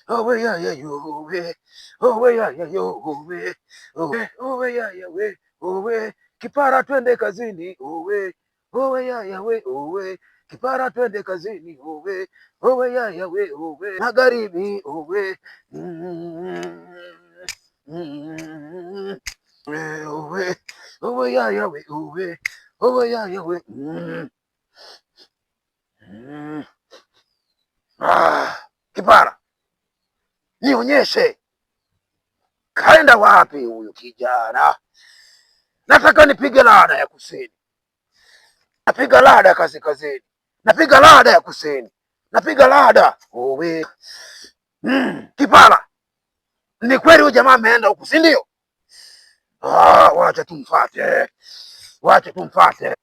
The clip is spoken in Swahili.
owe ya ya yo we, owe ya ya yo we, owe ya ya we, owe kipara twende kazini, owe ya ya we, owe kipara twende kazini, owe ya ya we, owe magharibi, owe owe owe ya ya we, owe ya ya we Kipara, nionyeshe kaenda wapi huyu kijana? Nataka nipige lada ya kusini, napiga lada ya kaskazini, napiga lada ya kusini, napiga lada owe. Kipara, ni kweli huyu jamaa ameenda huku, si ndio? Wacha tumfate, wacha tumfate.